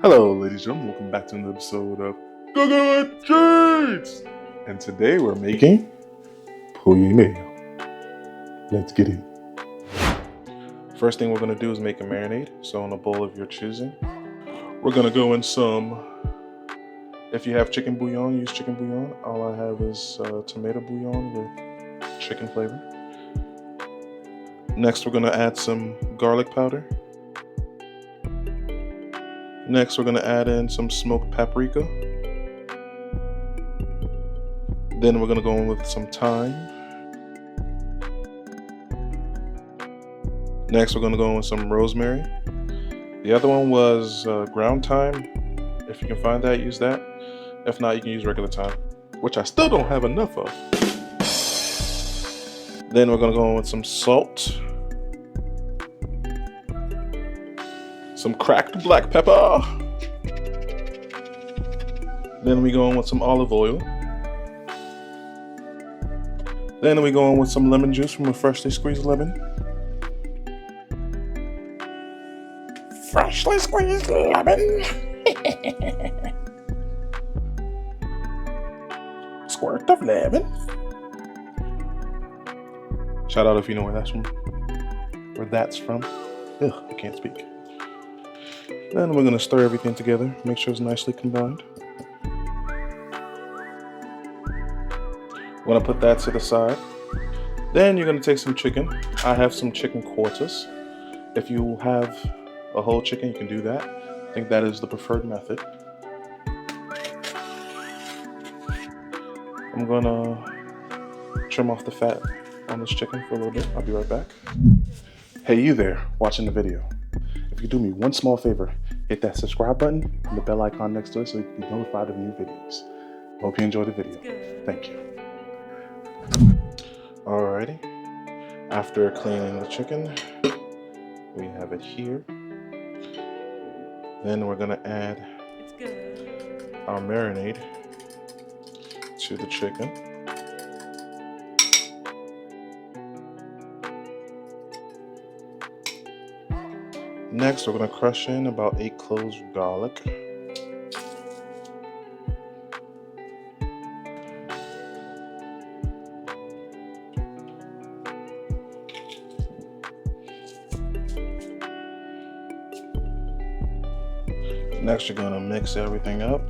Hello, ladies and gentlemen. Welcome back to another episode of Cooking with Cheeds. And today we're making Poulet Mayo. Let's get in. First thing we're going to do is make a marinade. So in a bowl of your choosing, we're going to go in some, if you have chicken bouillon, use chicken bouillon. All I have is tomato bouillon with chicken flavor. Next, we're going to add some garlic powder. Next, we're going to add in some smoked paprika. Then we're going to go in with some thyme. Next, we're going to go in with some rosemary. The other one was ground thyme. If you can find that, use that. If not, you can use regular thyme, which I still don't have enough of. Then we're going to go in with some salt. Some cracked black pepper. Then we go in with some olive oil. Then we go in with some lemon juice from a freshly squeezed lemon. Freshly squeezed lemon. Squirt of lemon. Shout out if you know where that's from. Ugh, I can't speak. Then we're going to stir everything together, make sure it's nicely combined. We're going to put that to the side. Then you're going to take some chicken. I have some chicken quarters. If you have a whole chicken, you can do that. I think that is the preferred method. I'm going to trim off the fat on this chicken for a little bit. I'll be right back. Hey, you there watching the video. If you could do me one small favor, hit that subscribe button and the bell icon next to it so you can be notified of new videos. Hope you enjoy the video. Thank you. Alrighty. After cleaning the chicken, we have it here. Then we're going to add our marinade to the chicken. Next, we're going to crush in about 8 cloves of garlic. Next, you're going to mix everything up.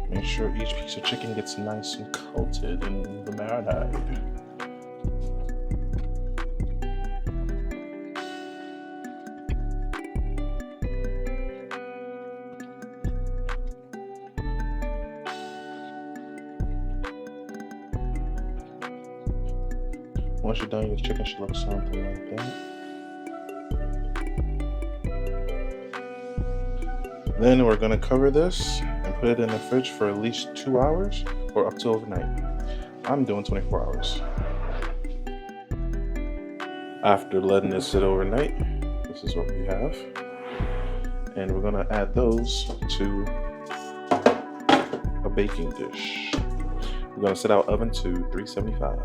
Make sure each piece of chicken gets nice and coated in the marinade. Once you're done, your chicken should look something like that. Then we're going to cover this and put it in the fridge for at least 2 hours or up to overnight. I'm doing 24 hours. After letting this sit overnight, this is what we have. And we're going to add those to a baking dish. We're going to set our oven to 375.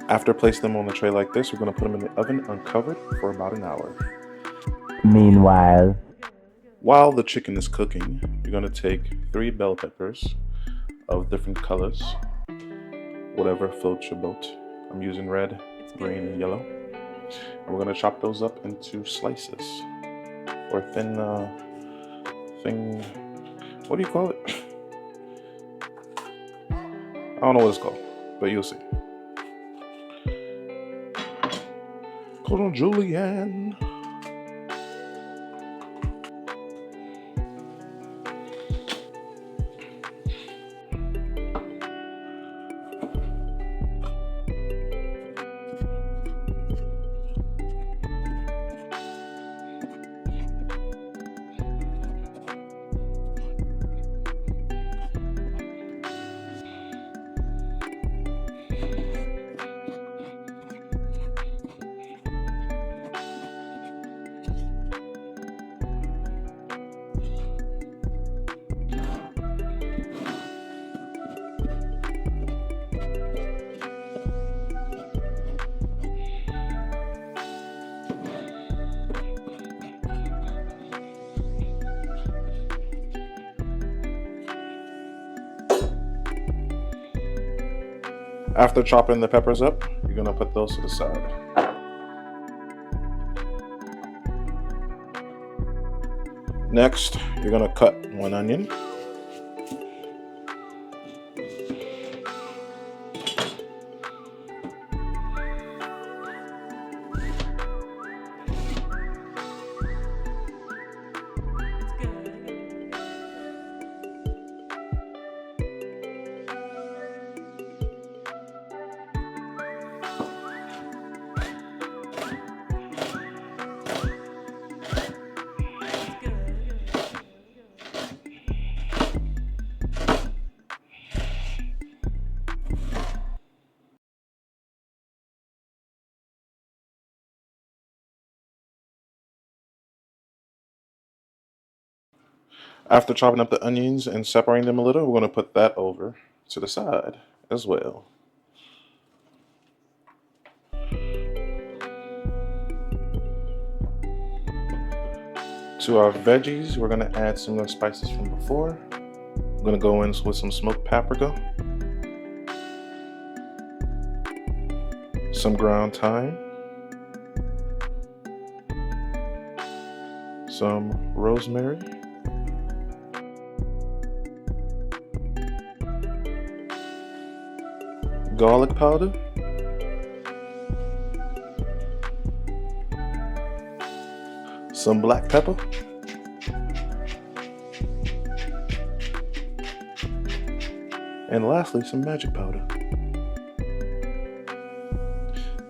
After placing them on the tray like this, we're going to put them in the oven uncovered for about an hour. Meanwhile, while the chicken is cooking, you're going to take 3 bell peppers of different colors, whatever floats your boat. I'm using red, green, and yellow. And we're going to chop those up into slices or thin, what do you call it? I don't know what it's called, but you'll see. Hold on, Julianne. After chopping the peppers up, you're gonna put those to the side. Next, you're gonna cut 1 onion. After chopping up the onions and separating them a little, we're going to put that over to the side as well. To our veggies, we're going to add some of the spices from before. I'm going to go in with some smoked paprika, some ground thyme, some rosemary, garlic powder, some black pepper, and lastly some magic powder.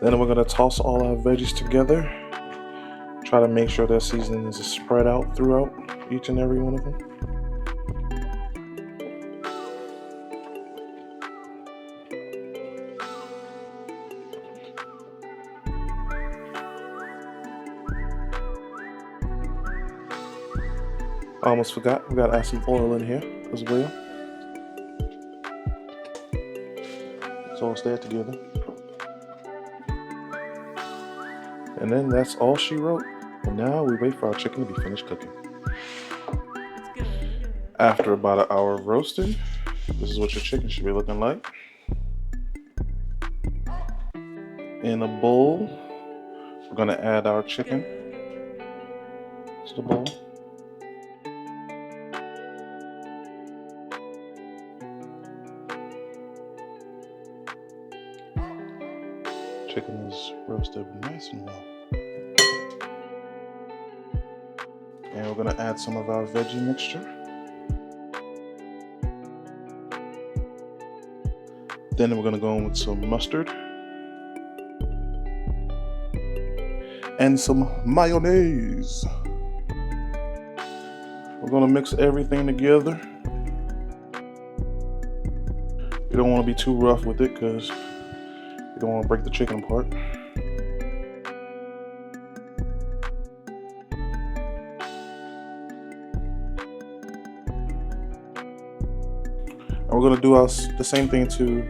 Then we're going to toss all our veggies together. Try to make sure that seasoning is spread out throughout each and every one of them. I almost forgot, we got to add some oil in here as well. Toss that together. And then that's all she wrote. And now we wait for our chicken to be finished cooking. After about an hour of roasting, this is what your chicken should be looking like. In a bowl, we're going to add our chicken to the bowl. Chicken is roasted nice and well. And we're going to add some of our veggie mixture. Then we're going to go in with some mustard and some mayonnaise. We're going to mix everything together. You don't want to be too rough with it because you don't want to break the chicken apart. And we're going to do the same thing to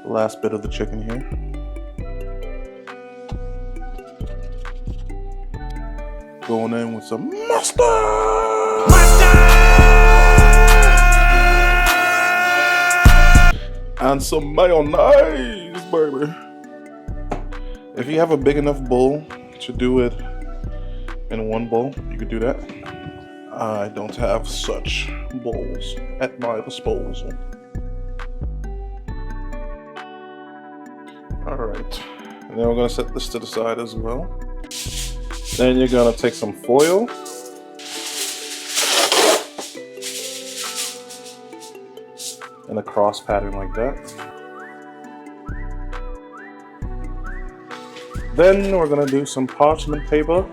the last bit of the chicken here. Going in with some mustard! And some mayonnaise, baby. If you have a big enough bowl to do it in one bowl, you could do that. I don't have such bowls at my disposal. Alright, and then we're going to set this to the side as well. Then you're going to take some foil. In a cross pattern like that. Then we're going to do some parchment paper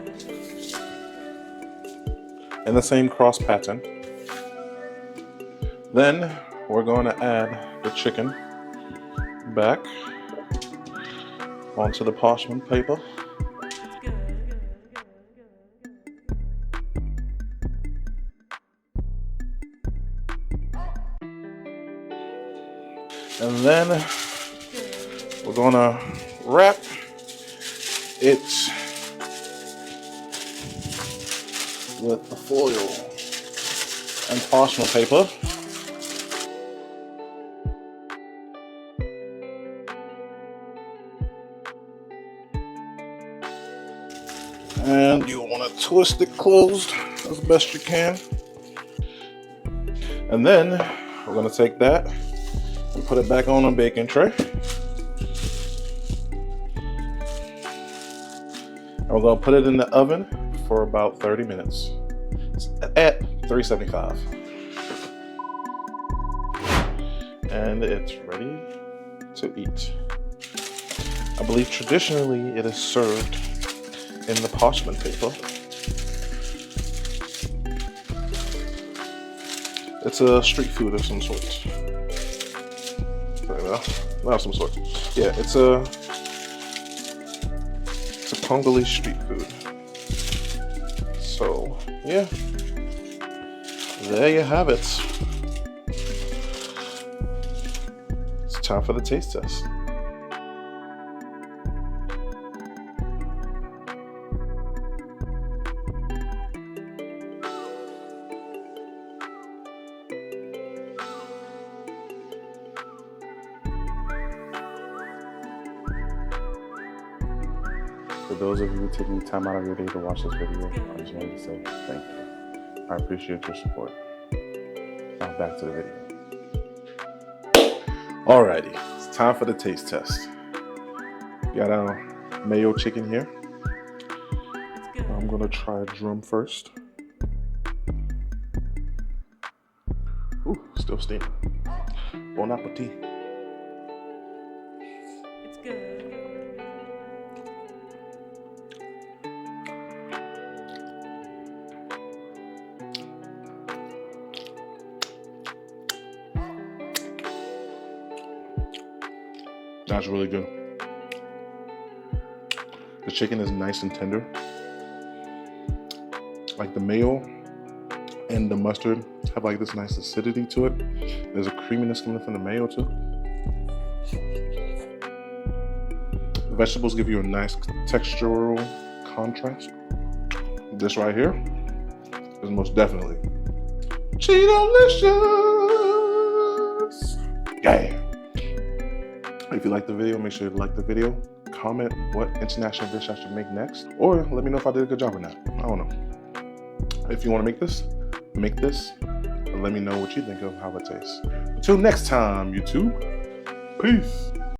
in the same cross pattern. Then we're going to add the chicken back onto the parchment paper. And then we're going to wrap it with the foil and parchment paper. And you want to twist it closed as best you can. And then we're going to take that and put it back on a baking tray. And we're going to put it in the oven for about 30 minutes at 375. And it's ready to eat. I believe traditionally it is served in the parchment paper. It's a street food of some sort. Not some sort. Yeah, it's a Congolese street food. So yeah, there you have it. It's time for the taste test. For those of you taking time out of your day to watch this video, I just wanted to say thank you. I appreciate your support. Now back to the video. Alrighty, it's time for the taste test. Got our mayo chicken here. I'm gonna try drum first. Ooh, still steaming. Bon appetit. It's good. That's really good. The chicken is nice and tender. Like the mayo and the mustard have like this nice acidity to it. There's a creaminess coming from the mayo too. The vegetables give you a nice textural contrast. This right here is most definitely Chidolicious. Yeah. If you like the video, make sure you like the video. Comment what international dish I should make next. Or let me know if I did a good job or not. I don't know. If you want to make this. And let me know what you think of how it tastes. Until next time, YouTube. Peace.